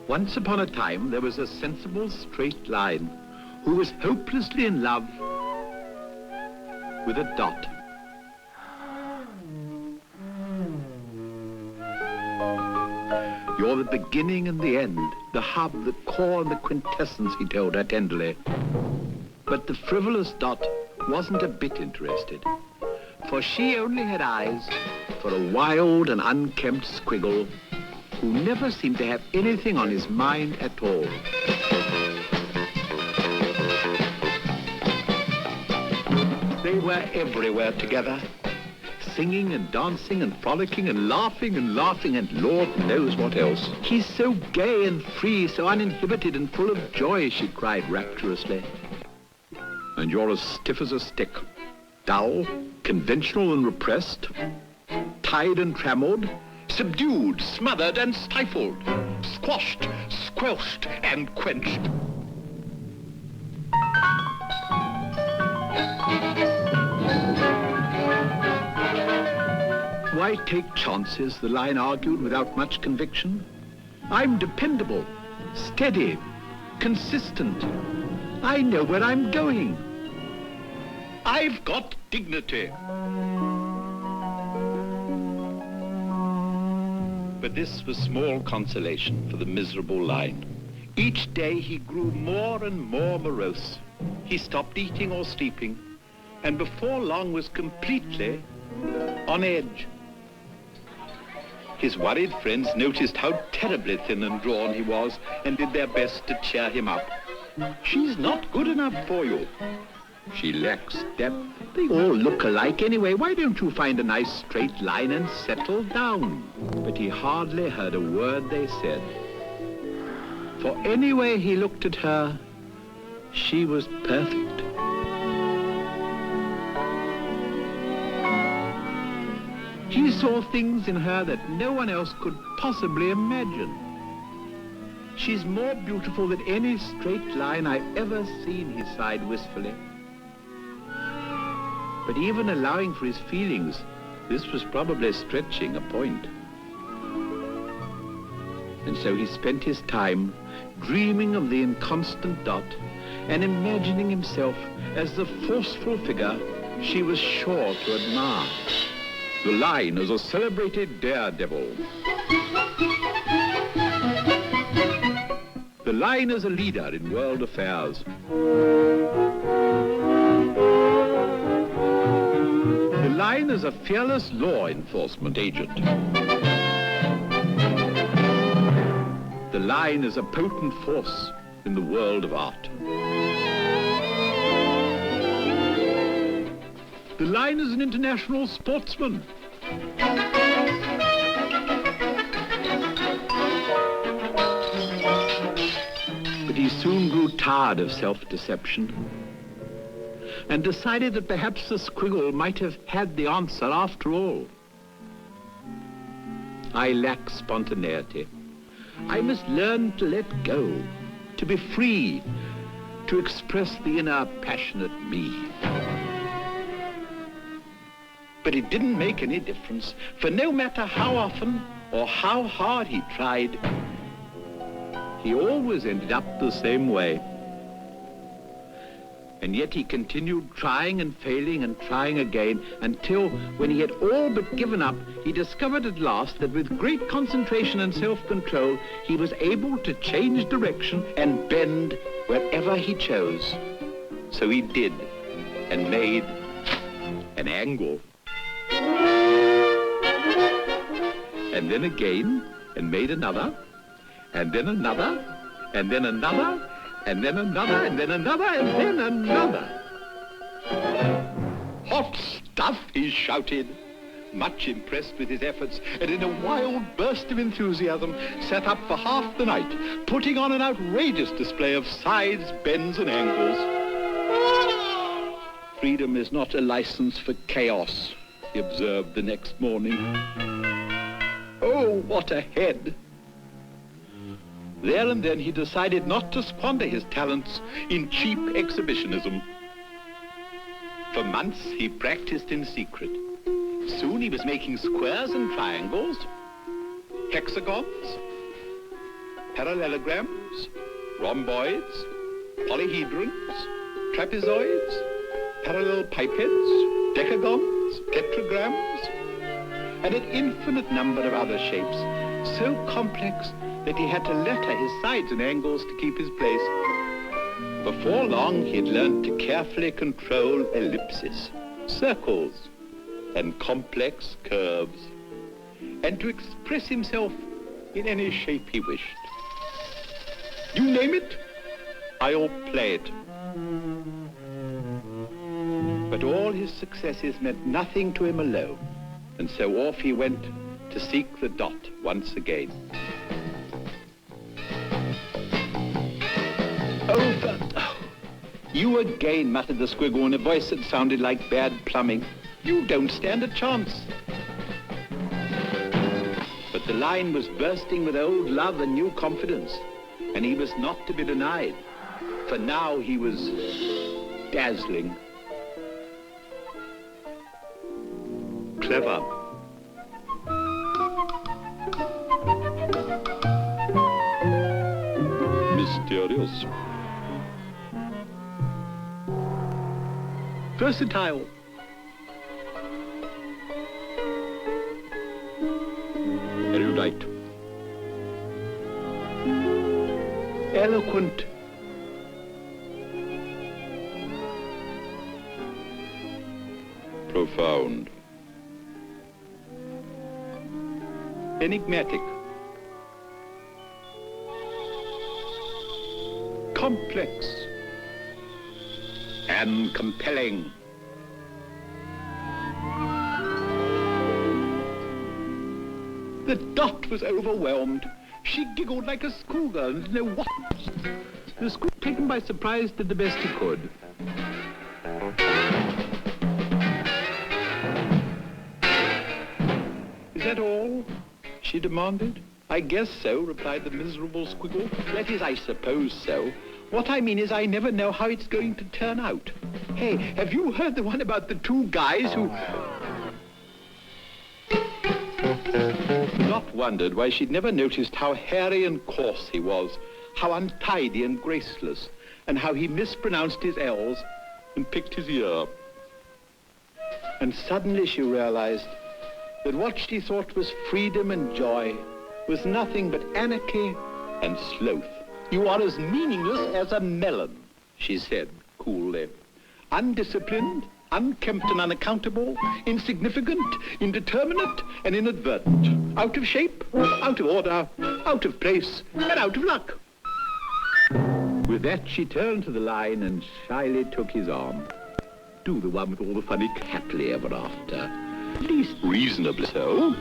Once upon a time, there was a sensible straight line who was hopelessly in love with a dot. You're the beginning and the end, the hub, the core and the quintessence, he told her tenderly. But the frivolous dot wasn't a bit interested, for she only had eyes for a wild and unkempt squiggle who never seemed to have anything on his mind at all. They were everywhere together, singing and dancing and frolicking and laughing and Lord knows what else. He's so gay and free, so uninhibited and full of joy, she cried rapturously. And you're as stiff as a stick, dull, conventional and repressed, tied and trammeled, subdued, smothered and stifled, squashed, squelched and quenched. Why take chances, the line argued without much conviction. I'm dependable, steady, consistent. I know where I'm going. I've got dignity. But this was small consolation for the miserable line. Each day he grew more and more morose. He stopped eating or sleeping, and before long was completely on edge. His worried friends noticed how terribly thin and drawn he was and did their best to cheer him up. She's not good enough for you. She lacks depth. They all look alike anyway. Why don't you find a nice straight line and settle down? But he hardly heard a word they said. For anyway he looked at her, she was perfect. He saw things in her that no one else could possibly imagine. She's more beautiful than any straight line I've ever seen, he sighed wistfully. But even allowing for his feelings, this was probably stretching a point. And so he spent his time dreaming of the inconstant dot and imagining himself as the forceful figure she was sure to admire. The line as a celebrated daredevil. The line as a leader in world affairs. The line as a fearless law enforcement agent. The line as a potent force in the world of art. The line as an international sportsman. But he soon grew tired of self-deception and decided that perhaps the squiggle might have had the answer after all. I lack spontaneity. I must learn to let go, to be free, to express the inner passionate me. But it didn't make any difference, for no matter how often or how hard he tried, he always ended up the same way. And yet he continued trying and failing and trying again until, when he had all but given up, he discovered at last that with great concentration and self-control, he was able to change direction and bend wherever he chose. So he did, and made an angle. And then again, and made another, and then another, and then another, and then another, and then another, and then another. "Hot stuff," he shouted, much impressed with his efforts, and in a wild burst of enthusiasm sat up for half the night, putting on an outrageous display of sides, bends, and angles. "Freedom is not a license for chaos," he observed the next morning. Oh, what a head! There and then he decided not to squander his talents in cheap exhibitionism. For months he practiced in secret. Soon he was making squares and triangles, hexagons, parallelograms, rhomboids, polyhedrons, trapezoids, parallel pipets, decagons, tetragrams, and an infinite number of other shapes, so complex that he had to letter his sides and angles to keep his place. Before long, he had learned to carefully control ellipses, circles, and complex curves, and to express himself in any shape he wished. You name it, I'll play it. But all his successes meant nothing to him alone, and so off he went to seek the dot once again. Oh, you again, muttered the squiggle in a voice that sounded like bad plumbing. You don't stand a chance. But the line was bursting with old love and new confidence, and he was not to be denied, for now he was dazzling. Clever. Mysterious. Versatile. Erudite. Eloquent. Profound. Enigmatic. Complex. And compelling. The dot was overwhelmed. She giggled like a schoolgirl and didn't know what. The school, taken by surprise, did the best he could. Is that all? She demanded. I guess so, replied the miserable squiggle. That is, I suppose so. What I mean is I never know how it's going to turn out. Hey, have you heard the one about the two guys who... Dot wondered why she'd never noticed how hairy and coarse he was, how untidy and graceless, and how he mispronounced his L's and picked his ear. And suddenly she realized that what she thought was freedom and joy was nothing but anarchy and sloth. You are as meaningless as a melon, she said coolly. Undisciplined, unkempt and unaccountable, insignificant, indeterminate and inadvertent. Out of shape, out of order, out of place, and out of luck. With that, she turned to the line and shyly took his arm. Do the one with all the funny happily ever after. At least reasonably so.